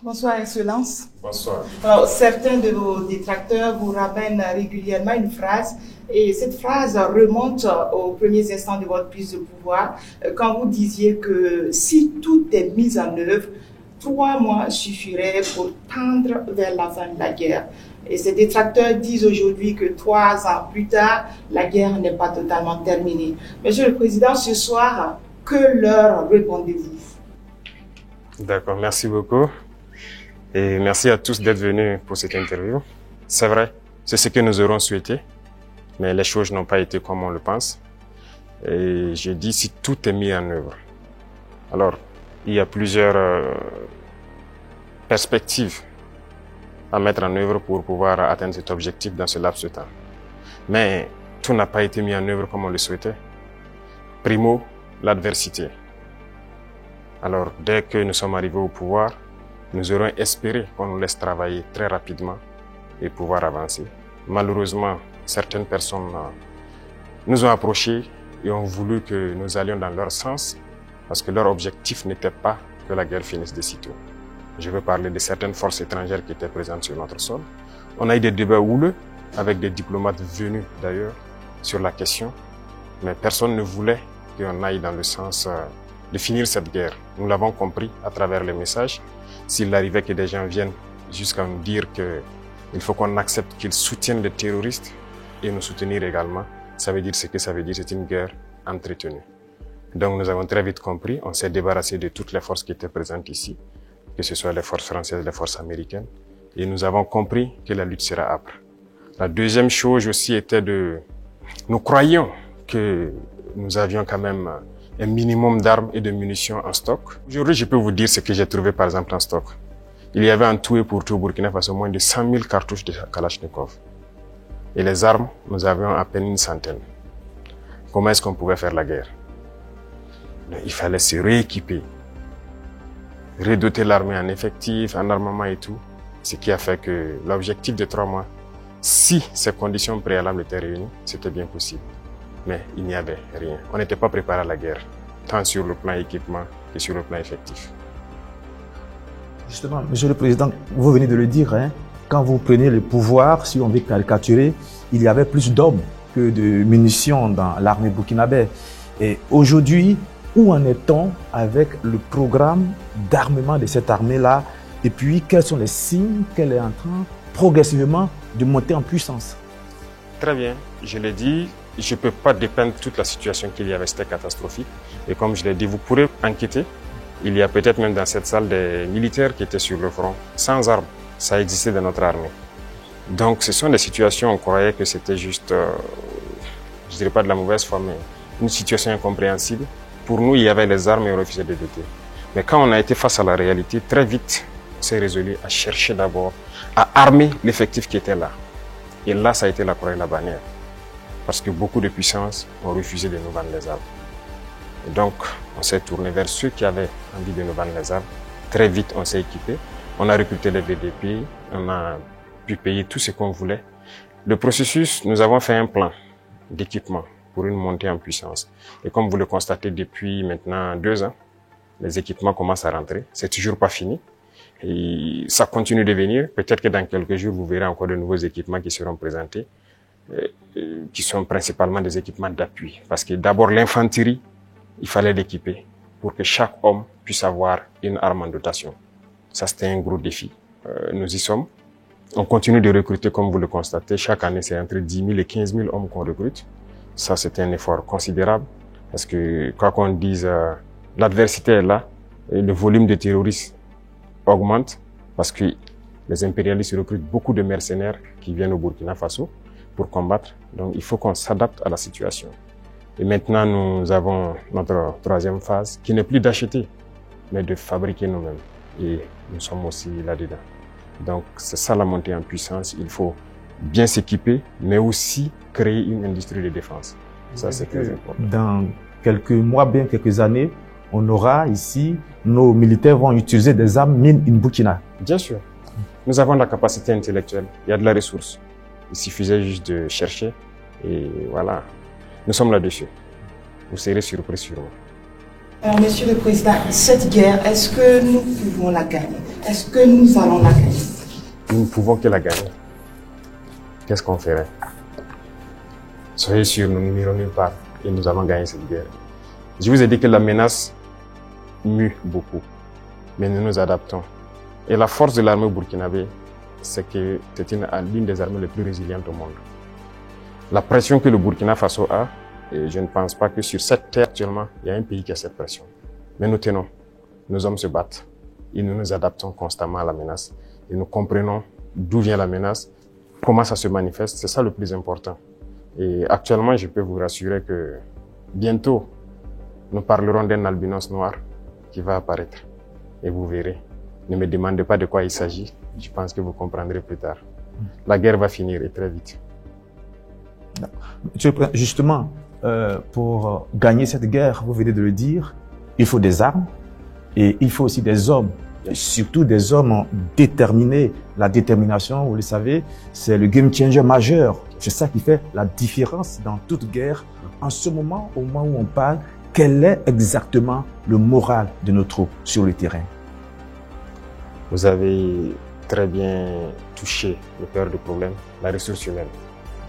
Bonsoir, Excellence. Bonsoir. Alors, certains de vos détracteurs vous ramènent régulièrement une phrase, et cette phrase remonte aux premiers instants de votre prise de pouvoir, quand vous disiez que si tout est mis en œuvre, 3 mois suffiraient pour tendre vers la fin de la guerre. Et ces détracteurs disent aujourd'hui que 3 ans plus tard, la guerre n'est pas totalement terminée. Monsieur le Président, ce soir, que leur répondez-vous? D'accord, merci beaucoup. Et merci à tous d'être venus pour cette interview. C'est vrai, c'est ce que nous aurons souhaité, mais les choses n'ont pas été comme on le pense. Et je dis si tout est mis en œuvre. Alors, il y a plusieurs perspectives à mettre en œuvre pour pouvoir atteindre cet objectif dans ce laps de temps. Mais tout n'a pas été mis en œuvre comme on le souhaitait. Primo, l'adversité. Alors, dès que nous sommes arrivés au pouvoir, nous aurons espéré qu'on nous laisse travailler très rapidement et pouvoir avancer. Malheureusement, certaines personnes nous ont approchés et ont voulu que nous allions dans leur sens parce que leur objectif n'était pas que la guerre finisse de sitôt. Je veux parler de certaines forces étrangères qui étaient présentes sur notre sol. On a eu des débats houleux avec des diplomates venus d'ailleurs sur la question, mais personne ne voulait qu'on aille dans le sens de finir cette guerre. Nous l'avons compris à travers les messages. S'il arrivait que des gens viennent jusqu'à nous dire qu'il faut qu'on accepte qu'ils soutiennent les terroristes et nous soutenir également, ça veut dire ce que ça veut dire, c'est une guerre entretenue. Donc nous avons très vite compris, on s'est débarrassé de toutes les forces qui étaient présentes ici, que ce soit les forces françaises, les forces américaines, et nous avons compris que la lutte sera âpre. La deuxième chose aussi était nous croyions que nous avions quand même un minimum d'armes et de munitions en stock. Aujourd'hui, je peux vous dire ce que j'ai trouvé par exemple en stock. Il y avait en tout et pour tout au Burkina Faso moins de 100 000 cartouches de Kalachnikov. Et les armes, nous avions à peine une centaine. Comment est-ce qu'on pouvait faire la guerre? Il fallait se rééquiper, redoter l'armée en effectifs, en armement et tout. Ce qui a fait que l'objectif de 3 mois, si ces conditions préalables étaient réunies, c'était bien possible. Mais il n'y avait rien. On n'était pas préparé à la guerre, tant sur le plan équipement que sur le plan effectif. Justement, Monsieur le Président, vous venez de le dire, quand vous prenez le pouvoir, si on veut caricaturer, il y avait plus d'hommes que de munitions dans l'armée burkinabé. Et aujourd'hui, où en est-on avec le programme d'armement de cette armée-là? Et puis, quels sont les signes qu'elle est en train progressivement de monter en puissance? Très bien, je l'ai dit. Je ne peux pas dépeindre toute la situation qu'il y avait, c'était catastrophique. Et comme je l'ai dit, vous pourrez enquêter. Il y a peut-être même dans cette salle des militaires qui étaient sur le front, sans armes. Ça existait dans notre armée. Donc ce sont des situations, on croyait que c'était juste, je dirais pas de la mauvaise foi, mais une situation incompréhensible. Pour nous, il y avait les armes et on refusait de doter. Mais quand on a été face à la réalité, très vite, on s'est résolu à chercher d'abord à armer l'effectif qui était là. Et là, ça a été la croix et la bannière. Parce que beaucoup de puissances ont refusé de nous vendre les armes. Et donc, on s'est tourné vers ceux qui avaient envie de nous vendre les armes. Très vite, on s'est équipé. On a recruté les VDP, on a pu payer tout ce qu'on voulait. Le processus, nous avons fait un plan d'équipement pour une montée en puissance. Et comme vous le constatez depuis maintenant 2 ans, les équipements commencent à rentrer. C'est toujours pas fini. Et ça continue de venir. Peut-être que dans quelques jours, vous verrez encore de nouveaux équipements qui seront présentés, qui sont principalement des équipements d'appui. Parce que d'abord, l'infanterie, il fallait l'équiper pour que chaque homme puisse avoir une arme en dotation. Ça, c'était un gros défi. Nous y sommes. On continue de recruter, comme vous le constatez. Chaque année, c'est entre 10 000 et 15 000 hommes qu'on recrute. Ça, c'est un effort considérable. Parce que, quoi qu'on dise, l'adversité est là. Et le volume de terroristes augmente. Parce que les impérialistes recrutent beaucoup de mercenaires qui viennent au Burkina Faso pour combattre. Donc, il faut qu'on s'adapte à la situation. Et maintenant, nous avons notre 3e phase, qui n'est plus d'acheter, mais de fabriquer nous-mêmes. Et nous sommes aussi là-dedans. Donc, c'est ça la montée en puissance. Il faut bien s'équiper, mais aussi créer une industrie de défense. Ça, c'est très important. Dans quelques mois, bien quelques années, on aura ici, nos militaires vont utiliser des armes mine in Burkina. Bien sûr. Nous avons la capacité intellectuelle. Il y a de la ressource. Il suffisait juste de chercher. Et voilà. Nous sommes là-dessus. Vous serez surpris sûrement. Alors, Monsieur le Président, cette guerre, est-ce que nous pouvons la gagner? Est-ce que nous allons la gagner? Nous ne pouvons que la gagner. Qu'est-ce qu'on ferait? Soyez sûrs, nous n'irons nulle part et nous allons gagner cette guerre. Je vous ai dit que la menace mue beaucoup, mais nous nous adaptons. Et la force de l'armée burkinabé, c'est que c'est l'une des armées les plus résilientes au monde. La pression que le Burkina Faso a, et je ne pense pas que sur cette terre actuellement, il y a un pays qui a cette pression. Mais nous tenons, nos hommes se battent et nous nous adaptons constamment à la menace. Et nous comprenons d'où vient la menace, comment ça se manifeste, c'est ça le plus important. Et actuellement, je peux vous rassurer que bientôt, nous parlerons d'un albinos noir qui va apparaître. Et vous verrez. Ne me demandez pas de quoi il s'agit. Je pense que vous comprendrez plus tard. La guerre va finir et très vite. Justement, pour gagner cette guerre, vous venez de le dire, il faut des armes et il faut aussi des hommes. Et surtout des hommes déterminés. La détermination, vous le savez, c'est le game changer majeur. C'est ça qui fait la différence dans toute guerre. En ce moment, au moment où on parle, quel est exactement le moral de nos troupes sur le terrain? Vous avez très bien touché le cœur du problème, la ressource humaine,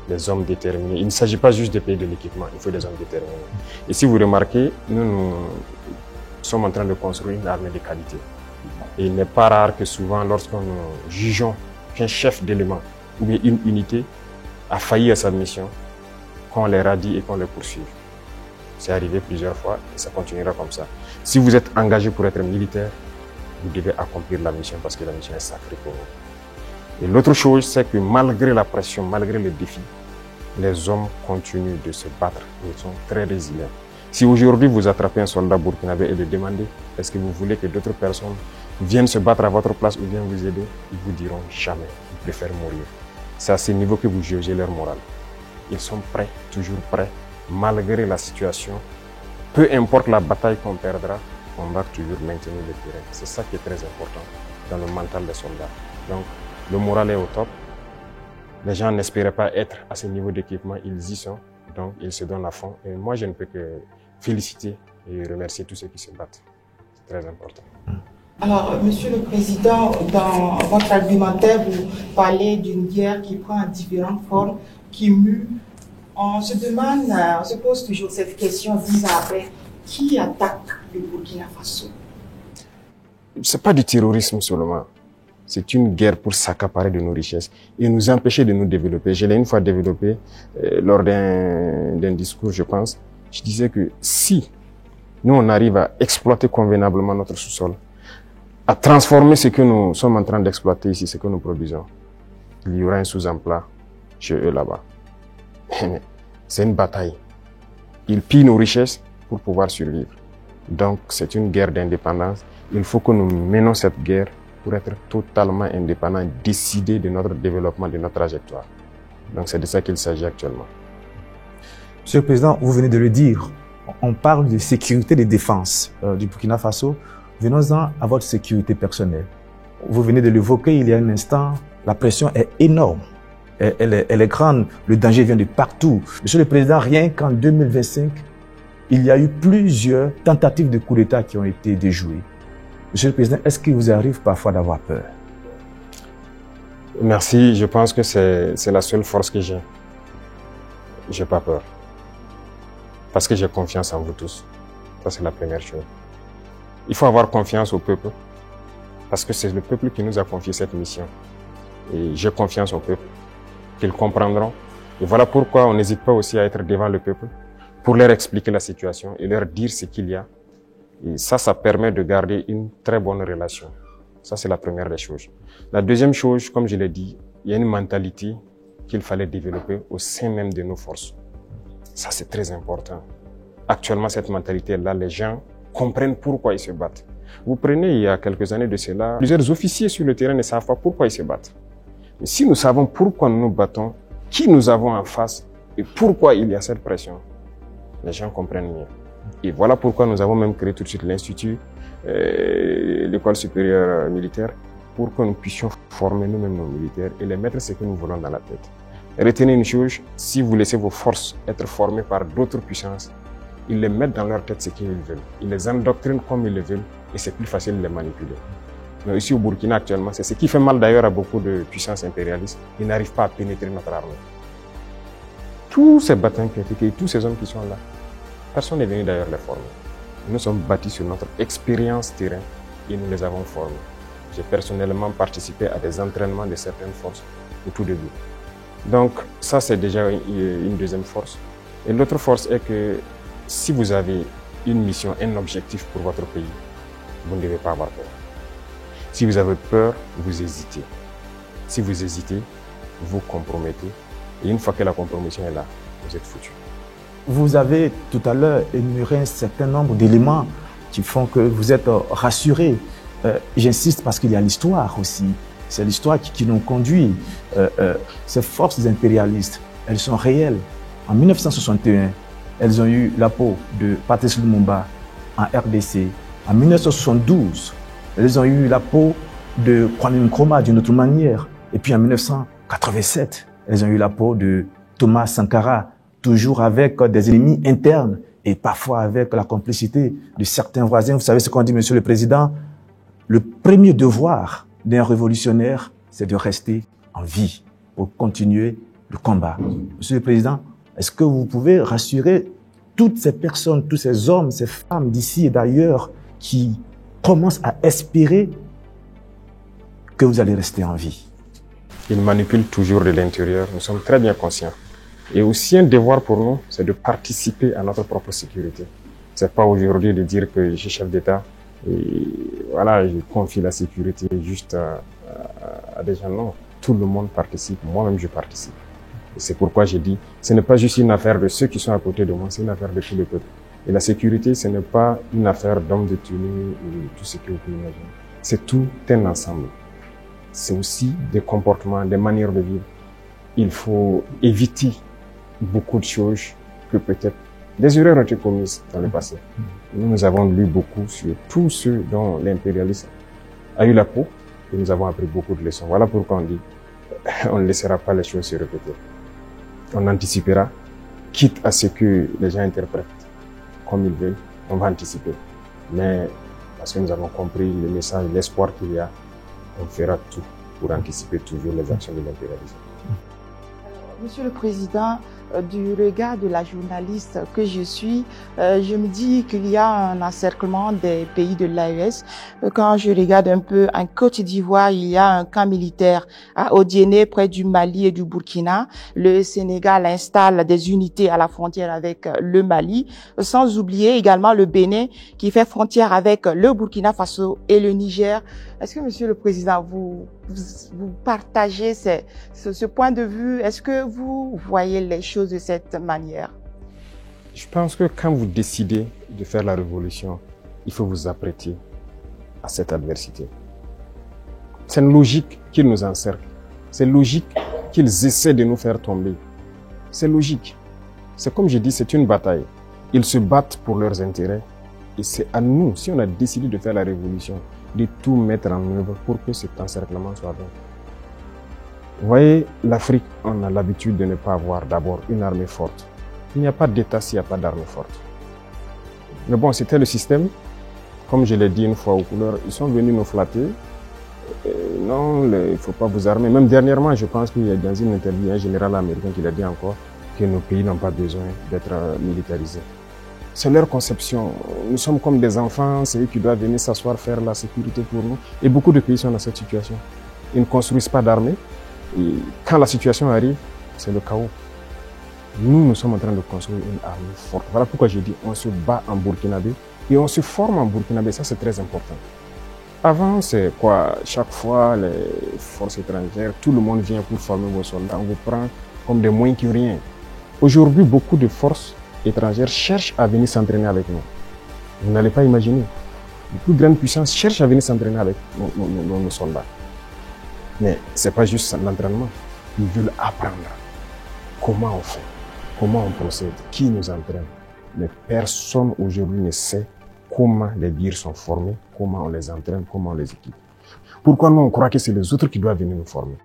les hommes déterminés. Il ne s'agit pas juste de payer de l'équipement, il faut des hommes déterminés. Et si vous remarquez, nous sommes en train de construire une armée de qualité. Et il n'est pas rare que souvent, lorsque nous jugeons qu'un chef d'élément ou bien une unité a failli à sa mission, qu'on les radie et qu'on les poursuive. C'est arrivé plusieurs fois et ça continuera comme ça. Si vous êtes engagé pour être militaire, vous devez accomplir la mission parce que la mission est sacrée pour vous. Et l'autre chose, c'est que malgré la pression, malgré les défis, les hommes continuent de se battre et ils sont très résilients. Si aujourd'hui vous attrapez un soldat burkinabé et le demandez, est-ce que vous voulez que d'autres personnes viennent se battre à votre place ou viennent vous aider, ils vous diront jamais, ils préfèrent mourir. C'est à ce niveau que vous jugez leur morale. Ils sont prêts, toujours prêts, malgré la situation. Peu importe la bataille qu'on perdra, on va toujours maintenir le terrain. C'est ça qui est très important dans le mental des soldats. Donc, le moral est au top. Les gens n'espéraient pas être à ce niveau d'équipement, ils y sont. Donc, ils se donnent à fond. Et moi, je ne peux que féliciter et remercier tous ceux qui se battent. C'est très important. Alors, Monsieur le Président, dans votre argumentaire, vous parlez d'une guerre qui prend différentes formes, qui mue. On se demande, on se pose toujours cette question 10 ans après, qui attaque le Burkina Faso? Ce n'est pas du terrorisme seulement. C'est une guerre pour s'accaparer de nos richesses et nous empêcher de nous développer. Je l'ai une fois développé lors d'un discours, je pense. Je disais que si nous, on arrive à exploiter convenablement notre sous-sol, à transformer ce que nous sommes en train d'exploiter ici, ce que nous produisons, il y aura un sous-emploi chez eux là-bas. C'est une bataille. Ils pillent nos richesses pour pouvoir survivre. Donc, c'est une guerre d'indépendance. Il faut que nous menons cette guerre pour être totalement indépendants, décider de notre développement, de notre trajectoire. Donc, c'est de ça qu'il s'agit actuellement. Monsieur le Président, vous venez de le dire, on parle de sécurité et de défense du Burkina Faso. Venons-en à votre sécurité personnelle. Vous venez de l'évoquer il y a un instant, la pression est énorme. Elle est grande, le danger vient de partout. Monsieur le Président, rien qu'en 2025, il y a eu plusieurs tentatives de coup d'État qui ont été déjouées. Monsieur le Président, est-ce qu'il vous arrive parfois d'avoir peur? Merci, je pense que c'est la seule force que j'ai. J'ai pas peur. Parce que j'ai confiance en vous tous. Ça, c'est la première chose. Il faut avoir confiance au peuple. Parce que c'est le peuple qui nous a confié cette mission. Et j'ai confiance au peuple. Qu'ils comprendront. Et voilà pourquoi on n'hésite pas aussi à être devant le peuple pour leur expliquer la situation et leur dire ce qu'il y a. Et ça permet de garder une très bonne relation. Ça, c'est la première des choses. La deuxième chose, comme je l'ai dit, il y a une mentalité qu'il fallait développer au sein même de nos forces. Ça, c'est très important. Actuellement, cette mentalité-là, les gens comprennent pourquoi ils se battent. Vous prenez, il y a quelques années de cela, plusieurs officiers sur le terrain ne savent pas pourquoi ils se battent. Mais si nous savons pourquoi nous nous battons, qui nous avons en face et pourquoi il y a cette pression, les gens comprennent mieux. Et voilà pourquoi nous avons même créé tout de suite l'Institut, l'école supérieure militaire, pour que nous puissions former nous-mêmes nos militaires et les mettre ce que nous voulons dans la tête.... » Retenez une chose, si vous laissez vos forces être formées par d'autres puissances, ils les mettent dans leur tête ce qu'ils veulent. Ils les endoctrinent comme ils le veulent et c'est plus facile de les manipuler. Mais ici au Burkina actuellement, c'est ce qui fait mal d'ailleurs à beaucoup de puissances impérialistes. Ils n'arrivent pas à pénétrer notre armée. Tous ces bataillons qui ont été créés, tous ces hommes qui sont là, personne n'est venu d'ailleurs les former. Nous sommes bâtis sur notre expérience terrain et nous les avons formés. J'ai personnellement participé à des entraînements de certaines forces au tout début. Donc ça c'est déjà une deuxième force. Et l'autre force est que si vous avez une mission, un objectif pour votre pays, vous ne devez pas avoir peur. Si vous avez peur, vous hésitez. Si vous hésitez, vous compromettez. Et une fois que la compromission est là, vous êtes foutu. Vous avez tout à l'heure énuméré un certain nombre d'éléments qui font que vous êtes rassuré. J'insiste parce qu'il y a l'histoire aussi. C'est l'histoire qui nous conduit. Ces forces impérialistes, elles sont réelles. En 1961, elles ont eu la peau de Patrice Lumumba en RDC. En 1972, elles ont eu la peau de Kwame Nkrumah d'une autre manière. Et puis en 1987, elles ont eu la peau de Thomas Sankara, toujours avec des ennemis internes et parfois avec la complicité de certains voisins. Vous savez ce qu'on dit, Monsieur le Président? Le premier devoir d'un révolutionnaire, c'est de rester en vie pour continuer le combat. Monsieur le Président, est-ce que vous pouvez rassurer toutes ces personnes, tous ces hommes, ces femmes d'ici et d'ailleurs qui commencent à espérer que vous allez rester en vie? Ils manipulent toujours de l'intérieur, nous sommes très bien conscients. Et aussi un devoir pour nous, c'est de participer à notre propre sécurité. C'est pas aujourd'hui de dire que je suis chef d'État et voilà, je confie la sécurité juste à des gens. Non, tout le monde participe, moi-même je participe. Et c'est pourquoi j'ai dit, ce n'est pas juste une affaire de ceux qui sont à côté de moi, c'est une affaire de tous les peuples. Et la sécurité, ce n'est pas une affaire d'hommes de tenue ou tout ce que vous pouvez imaginer. C'est tout un ensemble. C'est aussi des comportements, des manières de vivre. Il faut éviter beaucoup de choses que peut-être des erreurs ont été commises dans le passé. Nous avons lu beaucoup sur tous ceux dont l'impérialisme a eu la peau et nous avons appris beaucoup de leçons. Voilà pourquoi on dit, on ne laissera pas les choses se répéter. On anticipera, quitte à ce que les gens interprètent comme ils veulent, on va anticiper. Mais parce que nous avons compris le message, l'espoir qu'il y a, on fera tout pour anticiper toujours les actions de l'impérialisme. Monsieur le Président, du regard de la journaliste que je suis, je me dis qu'il y a un encerclement des pays de l'AES. Quand je regarde un peu en Côte d'Ivoire, il y a un camp militaire à Odiéné, près du Mali et du Burkina. Le Sénégal installe des unités à la frontière avec le Mali, sans oublier également le Bénin qui fait frontière avec le Burkina Faso et le Niger. Est-ce que, Monsieur le Président, vous partagez ce point de vue? Est-ce que vous voyez les choses de cette manière? Je pense que quand vous décidez de faire la révolution, il faut vous apprêter à cette adversité. C'est logique qu'ils nous encerclent. C'est logique qu'ils essaient de nous faire tomber. C'est logique. C'est comme je dis, c'est une bataille. Ils se battent pour leurs intérêts. Et c'est à nous, si on a décidé de faire la révolution, de tout mettre en œuvre pour que cet encerclement soit bon. Vous voyez, l'Afrique, on a l'habitude de ne pas avoir d'abord une armée forte. Il n'y a pas d'État s'il n'y a pas d'armée forte. Mais bon, c'était le système. Comme je l'ai dit une fois aux couleurs, ils sont venus nous flatter. Non, il ne faut pas vous armer. Même dernièrement, je pense qu'il y a dans une interview un général américain qui a dit encore que nos pays n'ont pas besoin d'être militarisés. C'est leur conception. Nous sommes comme des enfants, c'est eux qui doivent venir s'asseoir, faire la sécurité pour nous. Et beaucoup de pays sont dans cette situation. Ils ne construisent pas d'armée. Et quand la situation arrive, c'est le chaos. Nous sommes en train de construire une armée forte. Voilà pourquoi je dis, on se bat en Burkinabé et on se forme en Burkinabé. Ça, c'est très important. Avant, c'est quoi? Chaque fois, les forces étrangères, tout le monde vient pour former vos soldats. On vous prend comme des moins que rien. Aujourd'hui, beaucoup de forces étrangères cherchent à venir s'entraîner avec nous. Vous n'allez pas imaginer. Les plus grandes puissances cherchent à venir s'entraîner avec nos soldats. Mais ce n'est pas juste l'entraînement. Ils veulent apprendre comment on fait, comment on procède, qui nous entraîne. Mais personne aujourd'hui ne sait comment les dires sont formés, comment on les entraîne, comment on les équipe. Pourquoi nous on croit que c'est les autres qui doivent venir nous former?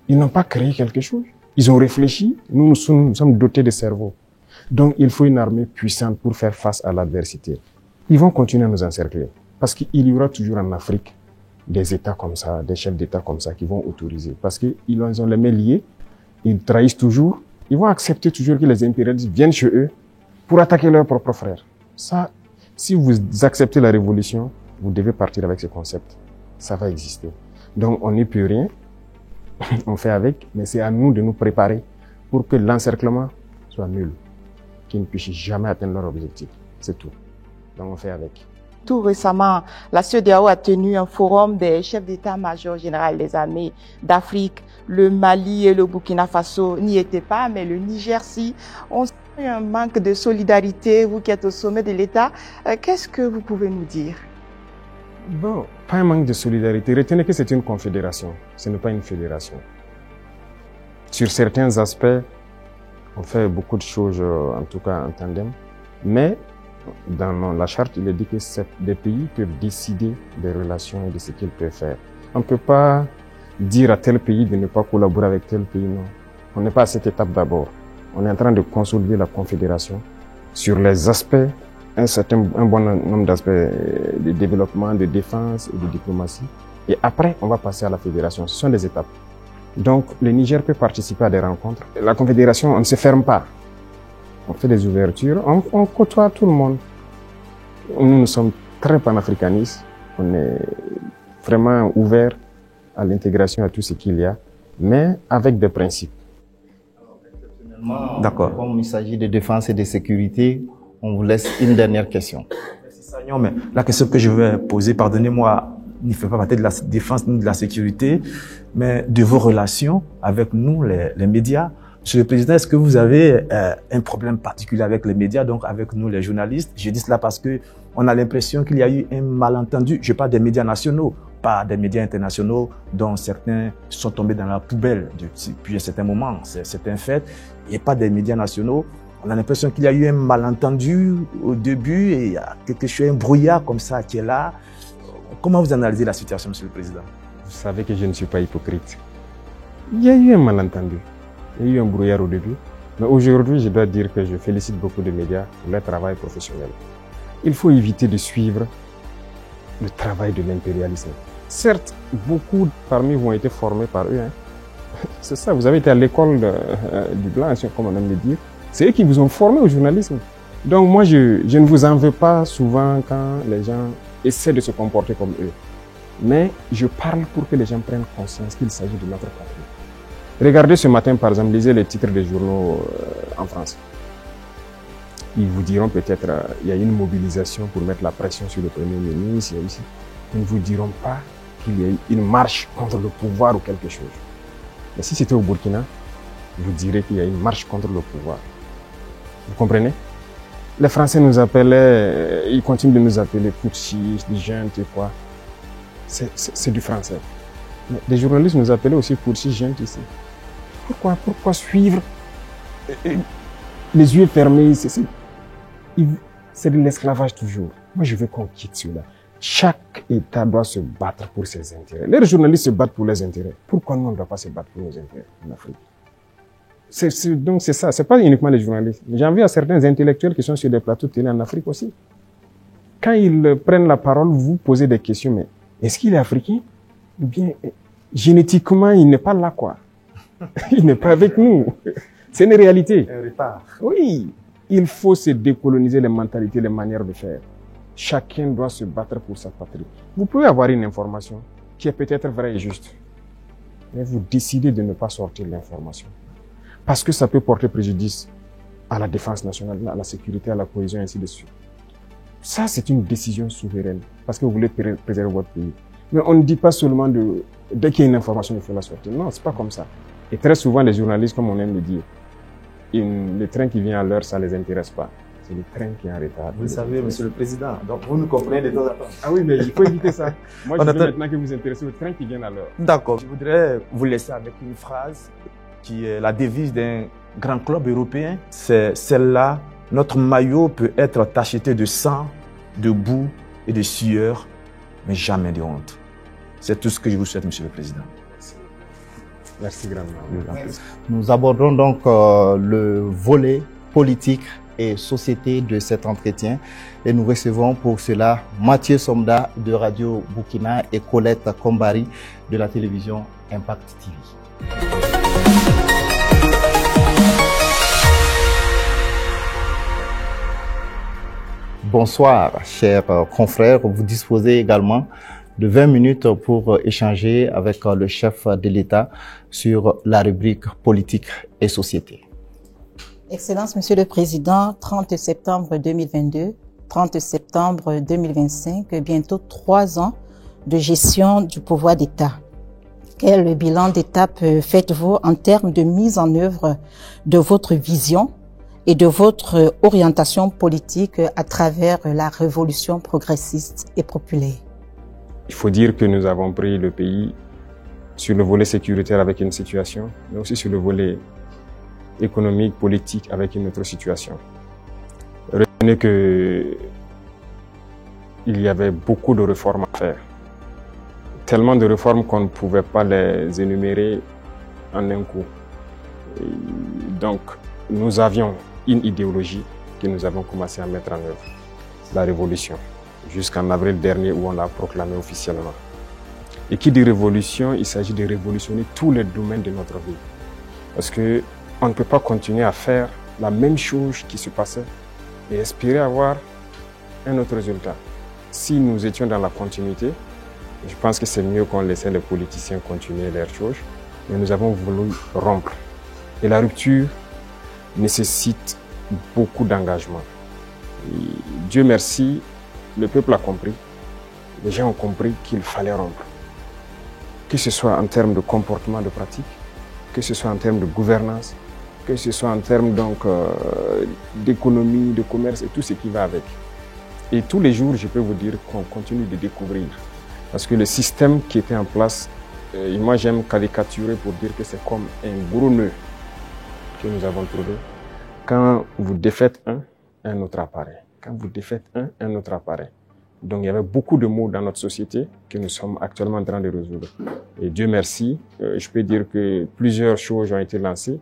Ils n'ont pas créé quelque chose. Ils ont réfléchi. Nous sommes dotés de cerveau. Donc, il faut une armée puissante pour faire face à l'adversité. Ils vont continuer à nous encercler. Parce qu'il y aura toujours en Afrique des États comme ça, des chefs d'État comme ça qui vont autoriser. Parce qu'ils ont les mains liées, ils trahissent toujours, ils vont accepter toujours que les impérialistes viennent chez eux pour attaquer leurs propres frères. Ça, si vous acceptez la révolution, vous devez partir avec ce concept. Ça va exister. Donc, on n'y peut rien. On fait avec, mais c'est à nous de nous préparer pour que l'encerclement soit nul, qu'ils ne puissent jamais atteindre leur objectif. C'est tout. Donc, on fait avec. Tout récemment, la CEDEAO a tenu un forum des chefs d'état-major général des armées d'Afrique. Le Mali et le Burkina Faso n'y étaient pas, mais le Niger, si. On sent un manque de solidarité, vous qui êtes au sommet de l'État. Qu'est-ce que vous pouvez nous dire? Bon, pas un manque de solidarité. Retenez que c'est une confédération, ce n'est pas une fédération. Sur certains aspects, on fait beaucoup de choses, en tout cas en tandem, mais dans la charte, il est dit que des pays peuvent décider des relations et de ce qu'ils peuvent faire. On ne peut pas dire à tel pays de ne pas collaborer avec tel pays, non. On n'est pas à cette étape d'abord. On est en train de consolider la confédération sur les aspects, un bon nombre d'aspects de développement, de défense et de diplomatie. Et après, on va passer à la fédération. Ce sont des étapes. Donc, le Niger peut participer à des rencontres. La confédération, on ne se ferme pas. On fait des ouvertures, on côtoie tout le monde. Nous sommes très panafricanistes. On est vraiment ouverts à l'intégration, à tout ce qu'il y a, mais avec des principes. D'accord. Comme il s'agit de défense et de sécurité, on vous laisse une dernière question. Merci Sagnon, mais la question que je vais poser, pardonnez-moi, ne fait pas partie de la défense ni de la sécurité, mais de vos relations avec nous, les médias. Monsieur le Président, est-ce que vous avez un problème particulier avec les médias, donc avec nous, les journalistes? Je dis cela parce que on a l'impression qu'il y a eu un malentendu. Je parle des médias nationaux, pas des médias internationaux, dont certains sont tombés dans la poubelle depuis un certain moment. C'est un fait. Et pas des médias nationaux. On a l'impression qu'il y a eu un malentendu au début et il y a quelque chose, un brouillard comme ça qui est là. Comment vous analysez la situation, Monsieur le Président? Vous savez que je ne suis pas hypocrite. Il y a eu un malentendu. Il y a eu un brouillard au début. Mais aujourd'hui, je dois dire que je félicite beaucoup de médias pour leur travail professionnel. Il faut éviter de suivre le travail de l'impérialisme. Certes, beaucoup parmi vous ont été formés par eux. C'est ça, vous avez été à l'école du blanc, comme on aime le dire. C'est eux qui vous ont formé au journalisme. Donc moi, je ne vous en veux pas souvent quand les gens essaient de se comporter comme eux. Mais je parle pour que les gens prennent conscience qu'il s'agit de notre patrie. Regardez ce matin, par exemple, lisez les titres des journaux en France. Ils vous diront peut-être il y a une mobilisation pour mettre la pression sur le Premier ministre. Ils ne vous diront pas qu'il y a eu une marche contre le pouvoir ou quelque chose. Mais si c'était au Burkina, vous direz qu'il y a une marche contre le pouvoir. Vous comprenez? Les Français nous appelaient, ils continuent de nous appeler putschistes, jeunes et quoi. C'est du français. Mais les journalistes nous appelaient aussi putschistes, jeunes ici. Pourquoi suivre les yeux fermés? C'est de l'esclavage toujours. Moi, je veux qu'on quitte cela. Chaque État doit se battre pour ses intérêts. Les journalistes se battent pour leurs intérêts. Pourquoi nous, on ne doit pas se battre pour nos intérêts en Afrique? Donc c'est ça, c'est pas uniquement les journalistes. J'en viens à certains intellectuels qui sont sur des plateaux de télé en Afrique aussi. Quand ils prennent la parole, vous posez des questions, mais est-ce qu'il est africain? Ou bien, génétiquement, il n'est pas là, quoi. Il n'est pas avec nous. C'est une réalité. Un retard. Oui, il faut se décoloniser les mentalités, les manières de faire. Chacun doit se battre pour sa patrie. Vous pouvez avoir une information qui est peut-être vraie et juste, mais vous décidez de ne pas sortir l'information. Parce que ça peut porter préjudice à la défense nationale, à la sécurité, à la cohésion, et ainsi de suite. Ça, c'est une décision souveraine, parce que vous voulez préserver votre pays. Mais on ne dit pas seulement dès qu'il y a une information, il faut la sortir. Non, c'est pas comme ça. Et très souvent, les journalistes, comme on aime le dire, le train qui vient à l'heure, ça ne les intéresse pas. C'est le train qui est en retard. Vous le savez, Monsieur le Président, donc vous nous comprenez de temps en temps. Ah oui, mais il faut éviter ça. Moi, je veux maintenant que vous vous intéressez au train qui vient à l'heure. D'accord. Je voudrais vous laisser avec une phrase qui est la devise d'un grand club européen. C'est celle-là: notre maillot peut être tacheté de sang, de boue et de sueur, mais jamais de honte. C'est tout ce que je vous souhaite, Monsieur le Président. Merci grandement. Nous abordons donc le volet politique et société de cet entretien. Et nous recevons pour cela Mathieu Somda de Radio Burkina et Colette Kombari de la télévision Impact TV. Bonsoir, chers confrères. Vous disposez également de 20 minutes pour échanger avec le chef de l'État sur la rubrique politique et société. Excellence, Monsieur le Président, 30 septembre 2022, 30 septembre 2025, bientôt 3 ans de gestion du pouvoir d'État. Quel bilan d'étape faites-vous en termes de mise en œuvre de votre vision et de votre orientation politique à travers la révolution progressiste et populaire? Il faut dire que nous avons pris le pays sur le volet sécuritaire avec une situation, mais aussi sur le volet économique, politique avec une autre situation. Retenez que il y avait beaucoup de réformes à faire. Tellement de réformes qu'on ne pouvait pas les énumérer en un coup. Et donc, nous avions une idéologie que nous avons commencé à mettre en œuvre, la révolution, jusqu'en avril dernier où on l'a proclamée officiellement. Et qui dit révolution, il s'agit de révolutionner tous les domaines de notre vie. Parce que on ne peut pas continuer à faire la même chose qui se passait et espérer avoir un autre résultat. Si nous étions dans la continuité, je pense que c'est mieux qu'on laissait les politiciens continuer leurs choses, mais nous avons voulu rompre. Et la rupture nécessite beaucoup d'engagement. Dieu merci, le peuple a compris, les gens ont compris qu'il fallait rompre. Que ce soit en termes de comportement, de pratique, que ce soit en termes de gouvernance, que ce soit en termes d'économie, de commerce et tout ce qui va avec. Et tous les jours, je peux vous dire qu'on continue de découvrir. Parce que le système qui était en place, moi j'aime caricaturer pour dire que c'est comme un gros nœud que nous avons trouvé. Quand vous défaites un autre apparaît. Quand vous défaites un autre apparaît. Donc il y avait beaucoup de maux dans notre société que nous sommes actuellement en train de résoudre. Et Dieu merci, je peux dire que plusieurs choses ont été lancées.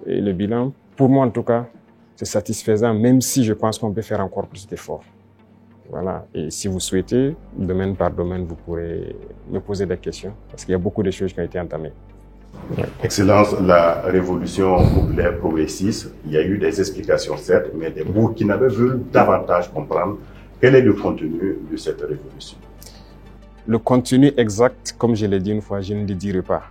Et le bilan, pour moi en tout cas, c'est satisfaisant, même si je pense qu'on peut faire encore plus d'efforts. Voilà. Et si vous souhaitez, domaine par domaine, vous pourrez me poser des questions, parce qu'il y a beaucoup de choses qui ont été entamées. Excellence, la révolution populaire progressiste, il y a eu des explications certes, mais les Burkinabés veulent davantage comprendre quel est le contenu de cette révolution. Le contenu exact, comme je l'ai dit une fois, je ne le dirai pas.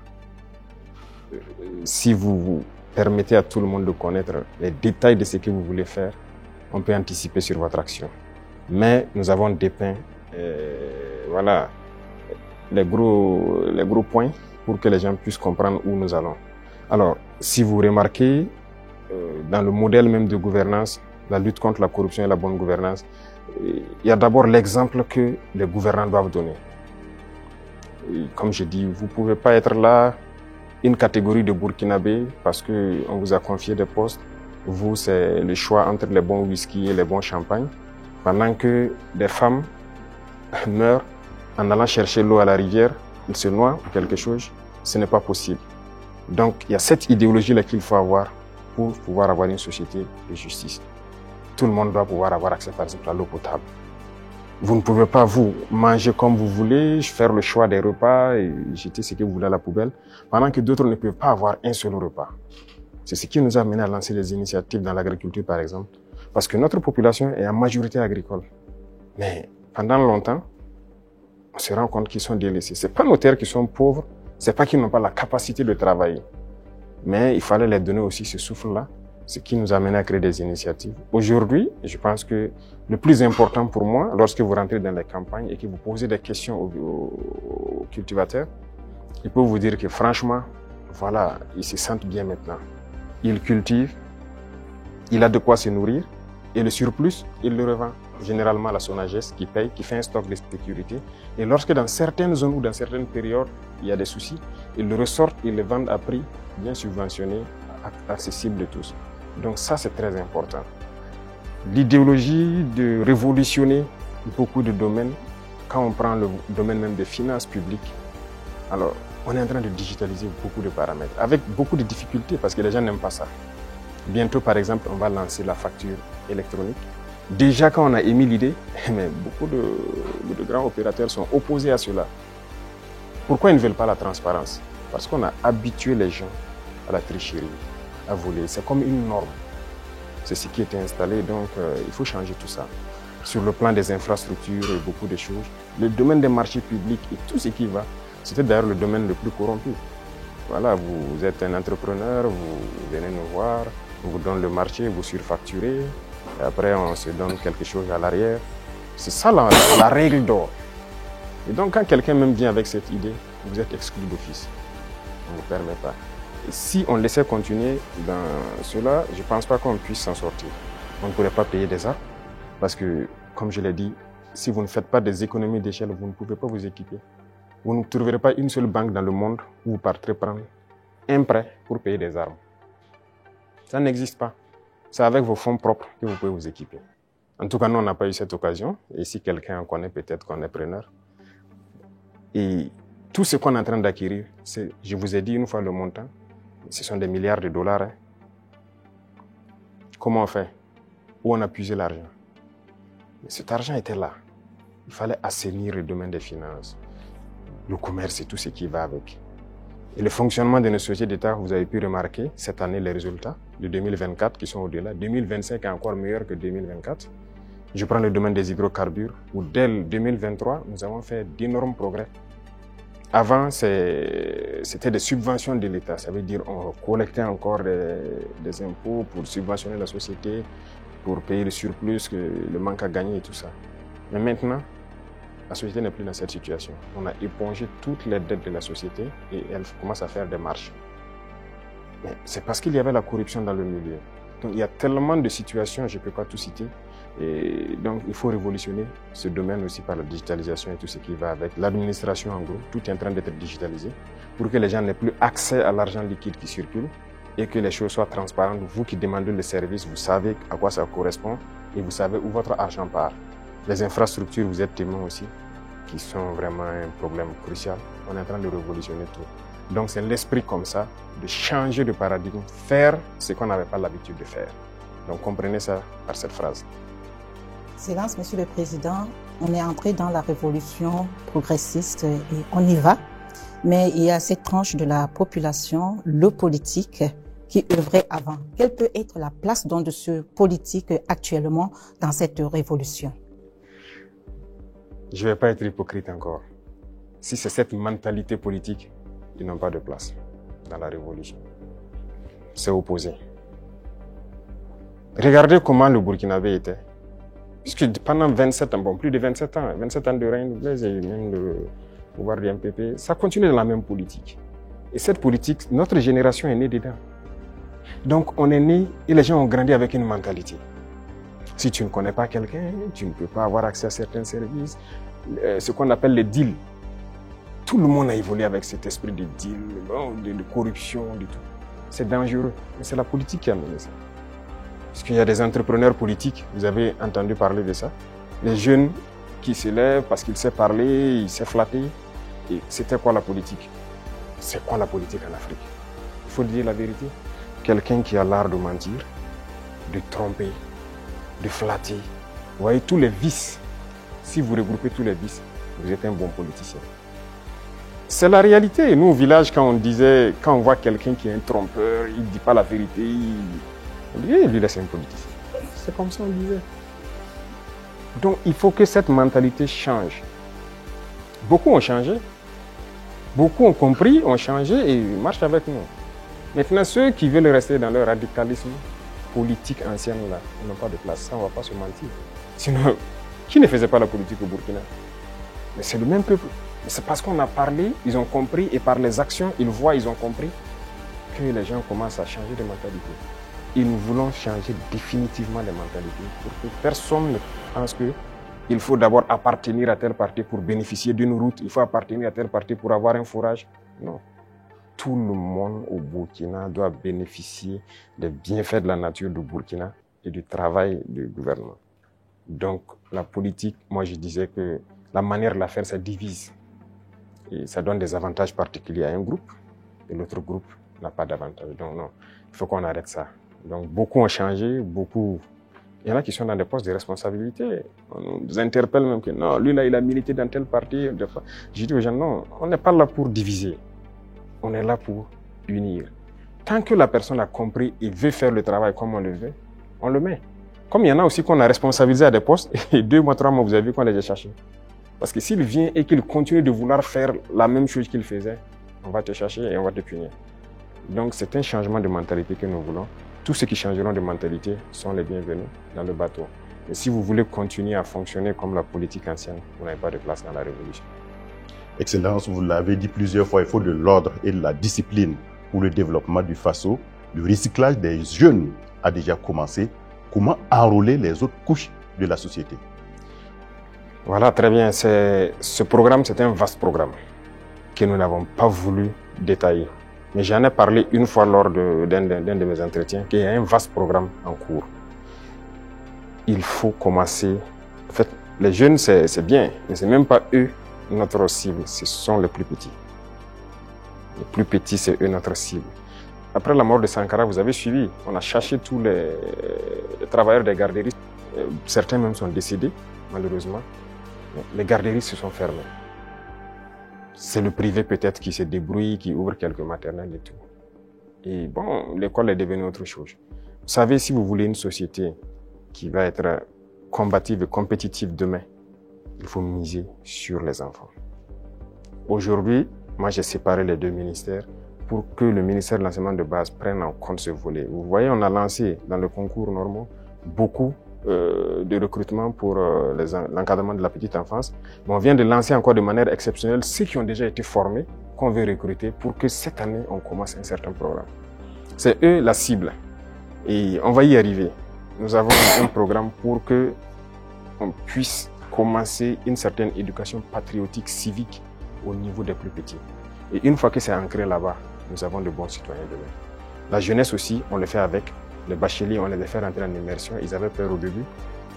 Si vous permettez à tout le monde de connaître les détails de ce que vous voulez faire, on peut anticiper sur votre action. Mais nous avons dépeint voilà, les gros points pour que les gens puissent comprendre où nous allons. Alors, si vous remarquez, dans le modèle même de gouvernance, la lutte contre la corruption et la bonne gouvernance, il y a d'abord l'exemple que les gouvernants doivent donner. Et comme je dis, vous ne pouvez pas être là, une catégorie de Burkinabés, parce qu'on vous a confié des postes. Vous, c'est le choix entre les bons whisky et les bons champagnes. Pendant que des femmes meurent en allant chercher l'eau à la rivière, ils se noient ou quelque chose, ce n'est pas possible. Donc, il y a cette idéologie-là qu'il faut avoir pour pouvoir avoir une société de justice. Tout le monde doit pouvoir avoir accès, par exemple, à l'eau potable. Vous ne pouvez pas, vous, manger comme vous voulez, faire le choix des repas et jeter ce que vous voulez à la poubelle, pendant que d'autres ne peuvent pas avoir un seul repas. C'est ce qui nous a amené à lancer des initiatives dans l'agriculture, par exemple. Parce que notre population est en majorité agricole. Mais pendant longtemps, on se rend compte qu'ils sont délaissés. Ce n'est pas nos terres qui sont pauvres, ce n'est pas qu'ils n'ont pas la capacité de travailler. Mais il fallait les donner aussi ce souffle-là, ce qui nous a amené à créer des initiatives. Aujourd'hui, je pense que le plus important pour moi, lorsque vous rentrez dans les campagnes et que vous posez des questions aux cultivateurs, ils peuvent vous dire que franchement, voilà, ils se sentent bien maintenant. Ils cultivent, il a de quoi se nourrir et le surplus, il le revend. Généralement la SONAGES qui paye, qui fait un stock de sécurité. Et lorsque dans certaines zones ou dans certaines périodes, il y a des soucis, ils le ressortent, ils le vendent à prix bien subventionné, accessible de tous. Donc ça, c'est très important. L'idéologie de révolutionner beaucoup de domaines, quand on prend le domaine même des finances publiques, alors on est en train de digitaliser beaucoup de paramètres, avec beaucoup de difficultés parce que les gens n'aiment pas ça. Bientôt, par exemple, on va lancer la facture électronique. Déjà, quand on a émis l'idée, mais beaucoup de grands opérateurs sont opposés à cela. Pourquoi ils ne veulent pas la transparence? Parce qu'on a habitué les gens à la tricherie, à voler. C'est comme une norme. C'est ce qui était installé, donc il faut changer tout ça. Sur le plan des infrastructures et beaucoup de choses, le domaine des marchés publics et tout ce qui va, c'était d'ailleurs le domaine le plus corrompu. Voilà, vous êtes un entrepreneur, vous venez nous voir, on vous donne le marché, vous surfacturez, et après on se donne quelque chose à l'arrière. C'est ça la règle d'or. Et donc quand quelqu'un même vient avec cette idée, vous êtes exclu d'office. On ne vous permet pas. Et si on laissait continuer dans cela, je ne pense pas qu'on puisse s'en sortir. On ne pourrait pas payer des arts parce que, comme je l'ai dit, si vous ne faites pas des économies d'échelle, vous ne pouvez pas vous équiper. Vous ne trouverez pas une seule banque dans le monde où vous partirez prendre un prêt pour payer des armes. Ça n'existe pas. C'est avec vos fonds propres que vous pouvez vous équiper. En tout cas, nous, on n'a pas eu cette occasion. Et si quelqu'un en connaît, peut-être qu'on est preneur. Et tout ce qu'on est en train d'acquérir, je vous ai dit une fois le montant, ce sont des milliards de dollars. Hein. Comment on fait? Où on a puisé l'argent? Mais cet argent était là. Il fallait assainir le domaine des finances, le commerce et tout ce qui va avec. Et le fonctionnement de nos sociétés d'État, vous avez pu remarquer cette année les résultats de 2024 qui sont au-delà. 2025 est encore meilleur que 2024. Je prends le domaine des hydrocarbures où dès 2023, nous avons fait d'énormes progrès. Avant, c'était des subventions de l'État. Ça veut dire qu'on collectait encore des impôts pour subventionner la société, pour payer le surplus, le manque à gagner et tout ça. Mais maintenant, la société n'est plus dans cette situation. On a épongé toutes les dettes de la société et elle commence à faire des marches. Mais c'est parce qu'il y avait la corruption dans le milieu. Donc il y a tellement de situations, je ne peux pas tout citer. Et donc il faut révolutionner ce domaine aussi par la digitalisation et tout ce qui va avec. L'administration en gros, tout est en train d'être digitalisé pour que les gens n'aient plus accès à l'argent liquide qui circule et que les choses soient transparentes. Vous qui demandez le service, vous savez à quoi ça correspond et vous savez où votre argent part. Les infrastructures, vous êtes témoins aussi, qui sont vraiment un problème crucial. On est en train de révolutionner tout. Donc c'est l'esprit comme ça, de changer de paradigme, faire ce qu'on n'avait pas l'habitude de faire. Donc comprenez ça par cette phrase. Excellence, Monsieur le Président, on est entré dans la révolution progressiste et on y va. Mais il y a cette tranche de la population, le politique, qui œuvrait avant. Quelle peut être la place donc de ce politique actuellement dans cette révolution? Je ne vais pas être hypocrite encore. Si c'est cette mentalité politique, ils n'ont pas de place dans la révolution. C'est opposé. Regardez comment le Burkinabé était. Puisque pendant 27 ans, bon, plus de 27 ans de règne de Blaise et même le pouvoir du MPP, ça continue dans la même politique. Et cette politique, notre génération est née dedans. Donc on est né et les gens ont grandi avec une mentalité. Si tu ne connais pas quelqu'un, tu ne peux pas avoir accès à certains services. Ce qu'on appelle les deals. Tout le monde a évolué avec cet esprit de deal, de corruption, de tout. C'est dangereux, mais c'est la politique qui a mené ça. Parce qu'il y a des entrepreneurs politiques, vous avez entendu parler de ça. Les jeunes qui se lèvent parce qu'ils savent parler, ils savent flatter. Et c'était quoi la politique? C'est quoi la politique en Afrique? Il faut dire la vérité. Quelqu'un qui a l'art de mentir, de tromper, de flatter. Vous voyez tous les vices. Si vous regroupez tous les vices, vous êtes un bon politicien. C'est la réalité. Nous, au village, quand on voit quelqu'un qui est un trompeur, il ne dit pas la vérité, on dit, lui, là, c'est un politicien. C'est comme ça on disait. Donc, il faut que cette mentalité change. Beaucoup ont changé. Beaucoup ont compris, ont changé et marchent avec nous. Maintenant, ceux qui veulent rester dans leur radicalisme politique ancienne, là, ils n'ont pas de place. Ça, on ne va pas se mentir. Sinon, qui ne faisait pas la politique au Burkina? Mais c'est le même peuple. C'est parce qu'on a parlé, ils ont compris, et par les actions, ils voient, ils ont compris, que les gens commencent à changer de mentalité. Et nous voulons changer définitivement les mentalités pour que personne ne pense qu'il faut d'abord appartenir à tel parti pour bénéficier d'une route, il faut appartenir à tel parti pour avoir un fourrage. Non. Tout le monde au Burkina doit bénéficier des bienfaits de la nature du Burkina et du travail du gouvernement. Donc, la politique, moi je disais que la manière de la faire, ça divise. Et ça donne des avantages particuliers à un groupe et l'autre groupe n'a pas d'avantage. Donc non, il faut qu'on arrête ça. Donc beaucoup ont changé, beaucoup... Il y en a qui sont dans des postes de responsabilité. On nous interpelle même que non, lui là, il a milité dans tel parti. Je dis aux gens, non, on n'est pas là pour diviser. On est là pour unir. Tant que la personne a compris et veut faire le travail comme on le veut, on le met. Comme il y en a aussi qu'on a responsabilisé à des postes, et 2 mois, 3 mois, vous avez vu qu'on les a cherchés. Parce que s'il vient et qu'il continue de vouloir faire la même chose qu'il faisait, on va te chercher et on va te punir. Donc c'est un changement de mentalité que nous voulons. Tous ceux qui changeront de mentalité sont les bienvenus dans le bateau. Mais si vous voulez continuer à fonctionner comme la politique ancienne, vous n'avez pas de place dans la révolution. Excellence, vous l'avez dit plusieurs fois, il faut de l'ordre et de la discipline pour le développement du FASO. Le recyclage des jeunes a déjà commencé. Comment enrôler les autres couches de la société? Voilà, très bien. Ce programme, c'est un vaste programme que nous n'avons pas voulu détailler. Mais j'en ai parlé une fois lors d'un de mes entretiens, qu'il y a un vaste programme en cours. Il faut commencer. En fait, les jeunes, c'est bien, mais ce n'est même pas eux notre cible, ce sont les plus petits. Les plus petits, c'est eux notre cible. Après la mort de Sankara, vous avez suivi, on a cherché tous les travailleurs des garderies. Certains même sont décédés, malheureusement. Les garderies se sont fermées. C'est le privé peut-être qui se débrouille, qui ouvre quelques maternelles et tout. Et bon, l'école est devenue autre chose. Vous savez, si vous voulez une société qui va être combative et compétitive demain, il faut miser sur les enfants. Aujourd'hui, moi j'ai séparé les 2 ministères pour que le ministère de l'enseignement de base prenne en compte ce volet. Vous voyez, on a lancé dans le concours normaux beaucoup de recrutement pour l'encadrement de la petite enfance. Mais on vient de lancer encore de manière exceptionnelle ceux qui ont déjà été formés, qu'on veut recruter pour que cette année, on commence un certain programme. C'est eux la cible et on va y arriver. Nous avons un programme pour que on puisse commencer une certaine éducation patriotique, civique au niveau des plus petits. Et une fois que c'est ancré là-bas, nous avons de bons citoyens demain. La jeunesse aussi, on le fait avec. Les bacheliers, on les a fait rentrer en immersion. Ils avaient peur au début,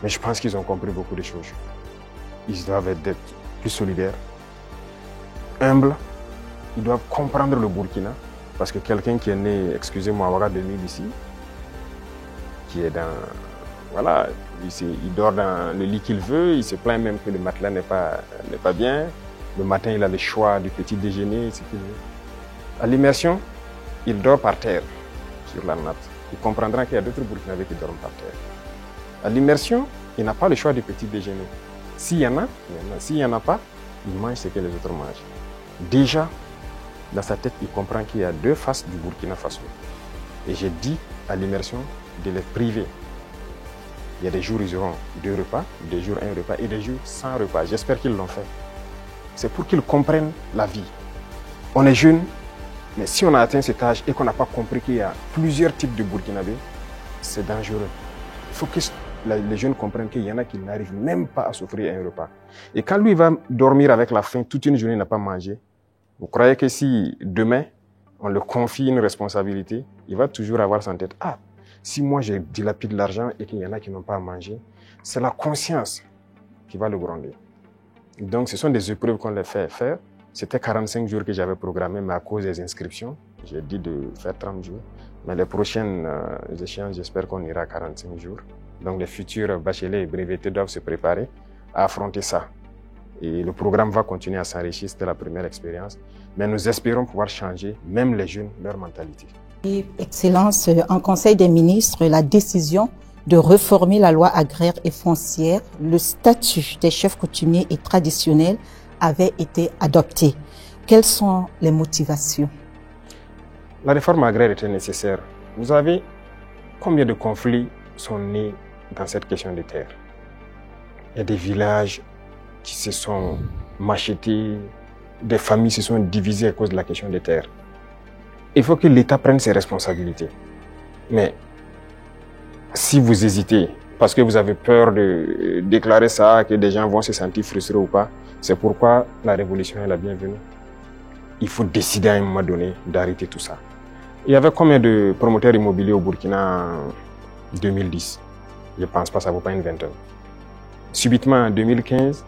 mais je pense qu'ils ont compris beaucoup de choses. Ils doivent être plus solidaires, humbles. Ils doivent comprendre le Burkina. Parce que quelqu'un qui est né, excusez-moi, à Ouaga 2000 ici, qui est dans... Voilà, il dort dans le lit qu'il veut, il se plaint même que le matelas n'est pas bien. Le matin, il a le choix du petit déjeuner, ce qu'il veut. À l'immersion, il dort par terre, sur la natte. Il comprendra qu'il y a d'autres Burkinabés qui dorment par terre. À l'immersion, il n'a pas le choix du petit déjeuner. S'il y en a, s'il n'y en a pas, il mange ce que les autres mangent. Déjà, dans sa tête, il comprend qu'il y a 2 faces du Burkina Faso. Et j'ai dit à l'immersion de les priver. Il y a des jours où ils auront 2 repas, des jours 1 repas et des jours sans repas. J'espère qu'ils l'ont fait. C'est pour qu'ils comprennent la vie. On est jeunes, mais si on a atteint cet âge et qu'on n'a pas compris qu'il y a plusieurs types de Burkinabés, c'est dangereux. Il faut que les jeunes comprennent qu'il y en a qui n'arrivent même pas à s'offrir un repas. Et quand lui va dormir avec la faim, toute une journée il n'a pas mangé, vous croyez que si demain on le confie une responsabilité, il va toujours avoir ça en tête. Ah, si moi j'ai dilapide l'argent et qu'il y en a qui n'ont pas à manger, c'est la conscience qui va le gronder. Donc ce sont des épreuves qu'on les fait faire. C'était 45 jours que j'avais programmé, mais à cause des inscriptions, j'ai dit de faire 30 jours. Mais les prochaines échéances, j'espère qu'on ira à 45 jours. Donc les futurs bacheliers et brevetés doivent se préparer à affronter ça. Et le programme va continuer à s'enrichir, c'était la première expérience. Mais nous espérons pouvoir changer, même les jeunes, leur mentalité. Excellence, en Conseil des ministres, la décision de réformer la loi agraire et foncière, le statut des chefs coutumiers et traditionnels avait été adopté. Quelles sont les motivations? La réforme agraire était nécessaire. Vous savez combien de conflits sont nés dans cette question de terre? Il y a des villages qui se sont machetés, des familles se sont divisées à cause de la question des terres. Il faut que l'État prenne ses responsabilités. Mais si vous hésitez, parce que vous avez peur de déclarer ça, que des gens vont se sentir frustrés ou pas, c'est pourquoi la révolution est la bienvenue. Il faut décider à un moment donné d'arrêter tout ça. Il y avait combien de promoteurs immobiliers au Burkina en 2010? Je ne pense pas, ça ne vaut pas une vingtaine. Subitement, en 2015,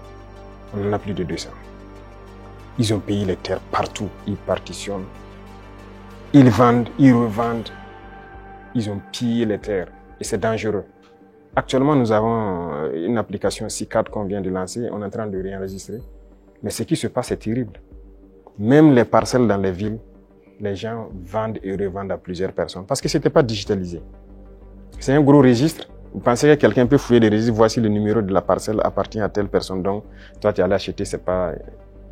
on en a plus de 200. Ils ont payé les terres partout, ils partitionnent, ils vendent, ils revendent. ils ont pillé les terres et c'est dangereux. Actuellement, nous avons une application CICAD qu'on vient de lancer, on est en train de réenregistrer. Mais ce qui se passe est terrible. Même les parcelles dans les villes, les gens vendent et revendent à plusieurs personnes parce que ce n'était pas digitalisé. C'est un gros registre. Vous pensez que quelqu'un peut fouiller les registres, voici le numéro de la parcelle appartient à telle personne, donc toi tu es allé acheter, c'est pas...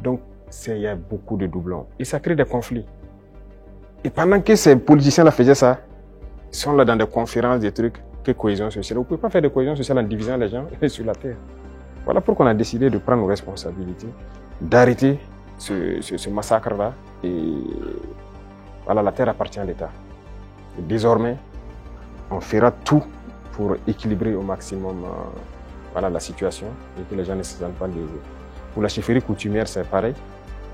Donc il y a beaucoup de doublons et ça crée des conflits. Et pendant que ces politiciens-là faisaient ça, ils sont là dans des conférences, des trucs, que cohésion sociale. Vous ne pouvez pas faire de cohésion sociale en divisant les gens sur la terre. Voilà pourquoi on a décidé de prendre nos responsabilités, d'arrêter ce massacre-là. Et voilà, la terre appartient à l'État. Et désormais, on fera tout pour équilibrer au maximum voilà, la situation et que les gens ne se sentent pas lésés. Pour la chefferie coutumière, c'est pareil.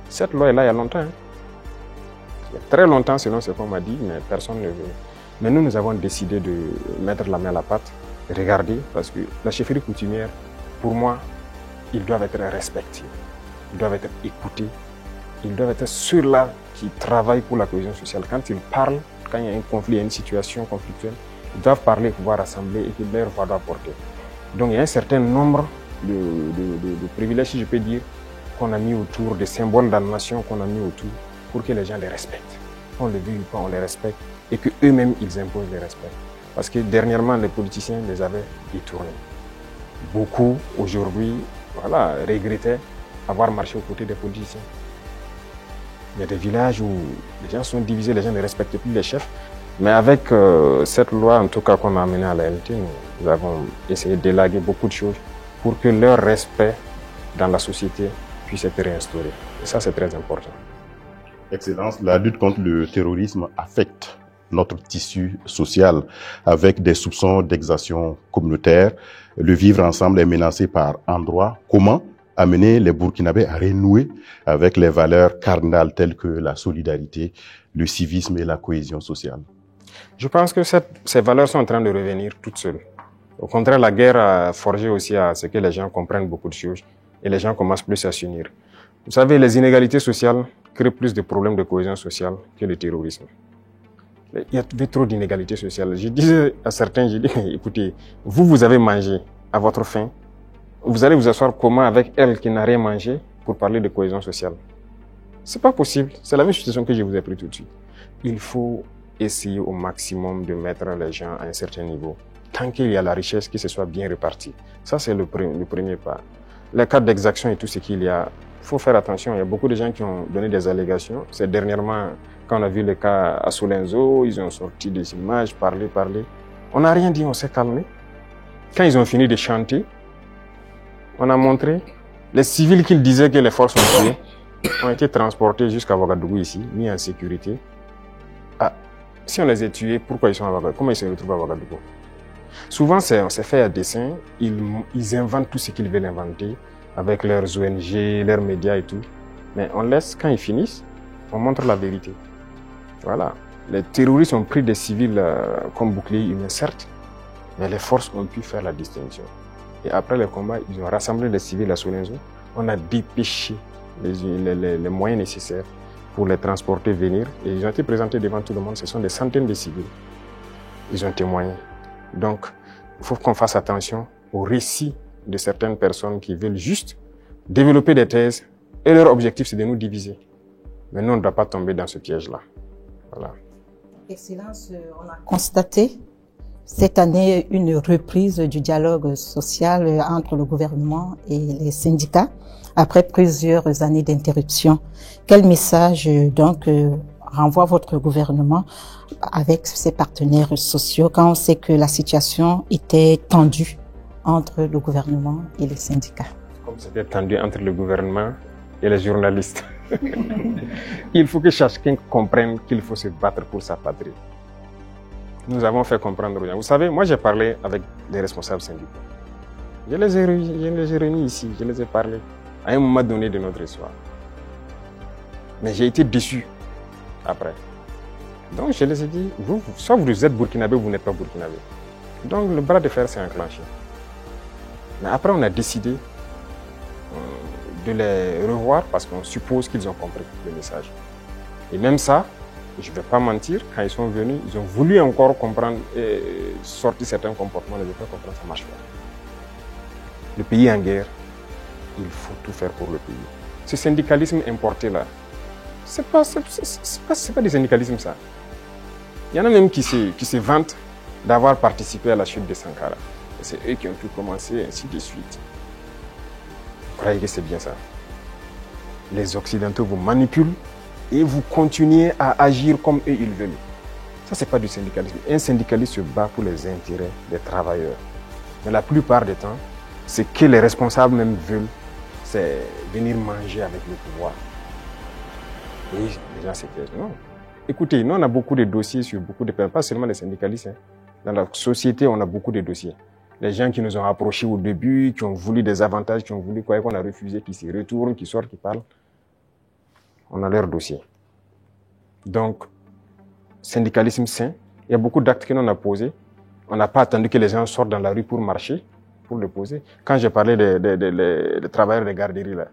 Cette loi est là il y a longtemps. Hein. Il y a très longtemps, selon ce qu'on m'a dit, mais personne ne veut. Mais nous avons décidé de mettre la main à la pâte et regarder, parce que la chefferie coutumière, pour moi, ils doivent être respectés, ils doivent être écoutés, ils doivent être ceux-là qui travaillent pour la cohésion sociale. Quand ils parlent, quand il y a un conflit, il y a une situation conflictuelle, ils doivent parler, pouvoir rassembler et que leur voix doit porter. Donc il y a un certain nombre de privilèges, si je peux dire, qu'on a mis autour, des symboles de la nation qu'on a mis autour pour que les gens les respectent. On le veut ou pas, on les respecte et qu'eux-mêmes, ils imposent le respect. Parce que dernièrement, les politiciens les avaient détournés. Beaucoup, aujourd'hui, voilà, regrettaient avoir marché aux côtés des politiciens. Il y a des villages où les gens sont divisés, les gens ne respectent plus les chefs. Mais avec cette loi, en tout cas qu'on a amenée à la LT, nous avons essayé d'élaguer beaucoup de choses pour que leur respect dans la société puisse être réinstauré. Et ça, c'est très important. Excellence, la lutte contre le terrorisme affecte notre tissu social avec des soupçons d'exaction communautaire. Le vivre ensemble est menacé par endroits. Comment amener les Burkinabés à renouer avec les valeurs cardinales telles que la solidarité, le civisme et la cohésion sociale? Je pense que ces valeurs sont en train de revenir toutes seules. Au contraire, la guerre a forgé aussi à ce que les gens comprennent beaucoup de choses et les gens commencent plus à s'unir. Vous savez, les inégalités sociales créent plus de problèmes de cohésion sociale que le terrorisme. Il y a trop d'inégalités sociales. Je disais à certains, je dis, écoutez, vous avez mangé à votre faim. Vous allez vous asseoir comment avec elle qui n'a rien mangé pour parler de cohésion sociale? C'est pas possible. C'est la même situation que je vous ai pris tout de suite. Il faut essayer au maximum de mettre les gens à un certain niveau. Tant qu'il y a la richesse, que ce soit bien réparti. Ça, c'est le premier pas. Les cas d'exaction et tout ce qu'il y a, il faut faire attention. Il y a beaucoup de gens qui ont donné des allégations. C'est dernièrement, quand on a vu le cas à Solenzo, ils ont sorti des images, parlé. On n'a rien dit, on s'est calmé. Quand ils ont fini de chanter, on a montré les civils qu'ils disaient que les forces ont tués ont été transportés jusqu'à Ouagadougou ici, mis en sécurité. Ah, si on les a tués, pourquoi ils sont à Ouagadougou? Comment ils se retrouvent à Ouagadougou? Souvent, c'est fait à dessein. Ils inventent tout ce qu'ils veulent inventer avec leurs ONG, leurs médias et tout. Mais on laisse, quand ils finissent, on montre la vérité. Voilà. Les terroristes ont pris des civils comme boucliers humains, certes, mais les forces ont pu faire la distinction. Et après le combat, ils ont rassemblé les civils à Solenzo. On a dépêché les moyens nécessaires pour les transporter, venir. Et ils ont été présentés devant tout le monde. Ce sont des centaines de civils. Ils ont témoigné. Donc, il faut qu'on fasse attention aux récits de certaines personnes qui veulent juste développer des thèses. Et leur objectif, c'est de nous diviser. Mais nous, on ne doit pas tomber dans ce piège-là. Voilà. Excellence, on a constaté cette année une reprise du dialogue social entre le gouvernement et les syndicats après plusieurs années d'interruption. Quel message donc renvoie votre gouvernement avec ses partenaires sociaux quand on sait que la situation était tendue entre le gouvernement et les syndicats? Comme c'était tendu entre le gouvernement et les journalistes. Il faut que chacun comprenne qu'il faut se battre pour sa patrie. Nous avons fait comprendre aux gens. Vous savez, moi j'ai parlé avec les responsables syndicaux. Je les ai réunis ici, je les ai parlé à un moment donné de notre histoire. Mais j'ai été déçu après. Donc je les ai dit, soit vous êtes burkinabé ou vous n'êtes pas burkinabé. Donc le bras de fer s'est enclenché. Mais après on a décidé de les revoir parce qu'on suppose qu'ils ont compris le message. Et même ça, Je ne vais pas mentir, quand ils sont venus, ils ont voulu encore comprendre et sortir certains comportements, les faire comprendre, ça ne marche pas. Le pays est en guerre, il faut tout faire pour le pays. Ce syndicalisme importé là, c'est pas du syndicalisme ça. Il y en a même qui se vantent d'avoir participé à la chute de Sankara. C'est eux qui ont tout commencé, ainsi de suite. Vous croyez que c'est bien ça? Les Occidentaux vous manipulent et vous continuez à agir comme eux ils veulent. Ça, c'est pas du syndicalisme. Un syndicaliste se bat pour les intérêts des travailleurs. Mais la plupart du temps, ce que les responsables même veulent, c'est venir manger avec le pouvoir. Et les gens se disent non. Écoutez, nous on a beaucoup de dossiers sur beaucoup de personnes, pas seulement les syndicalistes. Hein. Dans la société, on a beaucoup de dossiers. Les gens qui nous ont approchés au début, qui ont voulu des avantages, qui ont voulu quoi, qu'on a refusé, qui se retournent, qui sortent, qui parlent. On a leur dossier. Donc, syndicalisme sain, il y a beaucoup d'actes que l'on a posés. On n'a pas attendu que les gens sortent dans la rue pour marcher, pour le poser. Quand j'ai parlé des travailleurs des garderies, là,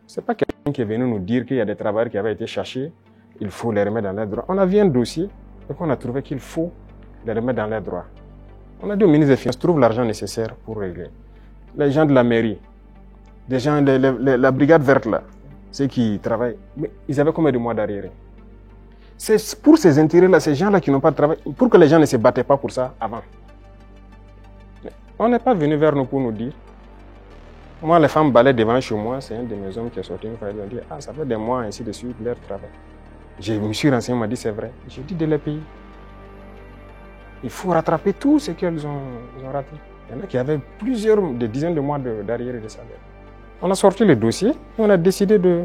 c'est pas quelqu'un qui est venu nous dire qu'il y a des travailleurs qui avaient été cherchés, il faut les remettre dans leurs droits. On a vu un dossier, et on a trouvé qu'il faut les remettre dans leurs droits. On a dit au ministre des Finances, trouve l'argent nécessaire pour régler. Les gens de la mairie, des gens, la brigade verte là, ceux qui travaillent, mais ils avaient combien de mois d'arriérés? C'est pour ces intérêts-là, ces gens-là qui n'ont pas de travail, pour que les gens ne se battaient pas pour ça avant. Mais on n'est pas venu vers nous pour nous dire. Moi, les femmes balaient devant chez moi, c'est un de mes hommes qui est sorti une fois, ils ont dit, ah, ça fait des mois, ainsi de suite, leur travail. Je me suis renseigné, on m'a dit, c'est vrai. J'ai dit de les payer. Il faut rattraper tout ce qu'elles ont raté. Il y en a qui avaient des dizaines de mois d'arriérés de salaire. On a sorti le dossier et on a décidé de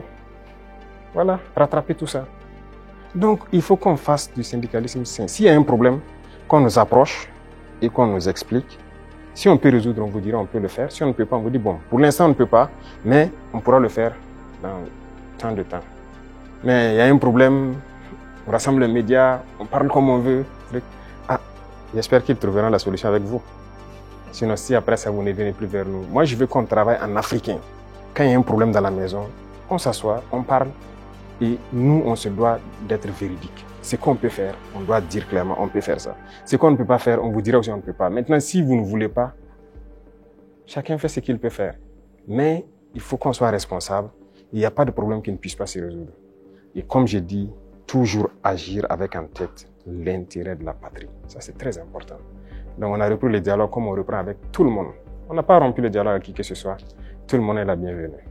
rattraper tout ça. Donc, il faut qu'on fasse du syndicalisme sain. S'il y a un problème, qu'on nous approche et qu'on nous explique. Si on peut résoudre, on vous dira on peut le faire. Si on ne peut pas, on vous dit bon, pour l'instant on ne peut pas, mais on pourra le faire dans tant de temps. Mais il y a un problème, on rassemble les médias, on parle comme on veut. Ah, j'espère qu'ils trouveront la solution avec vous. Sinon, si après ça, vous ne venez plus vers nous. Moi, je veux qu'on travaille en africain. Quand il y a un problème dans la maison, on s'assoit, on parle et nous, on se doit d'être véridique. Ce qu'on peut faire, on doit dire clairement, on peut faire ça. Ce qu'on ne peut pas faire, on vous dira aussi on ne peut pas. Maintenant, si vous ne voulez pas, chacun fait ce qu'il peut faire. Mais il faut qu'on soit responsable. Il n'y a pas de problème qui ne puisse pas se résoudre. Et comme j'ai dit, toujours agir avec en tête l'intérêt de la patrie. Ça, c'est très important. Donc, on a repris le dialogue comme on reprend avec tout le monde. On n'a pas rompu le dialogue avec qui que ce soit. Tout le monde est la bienvenue.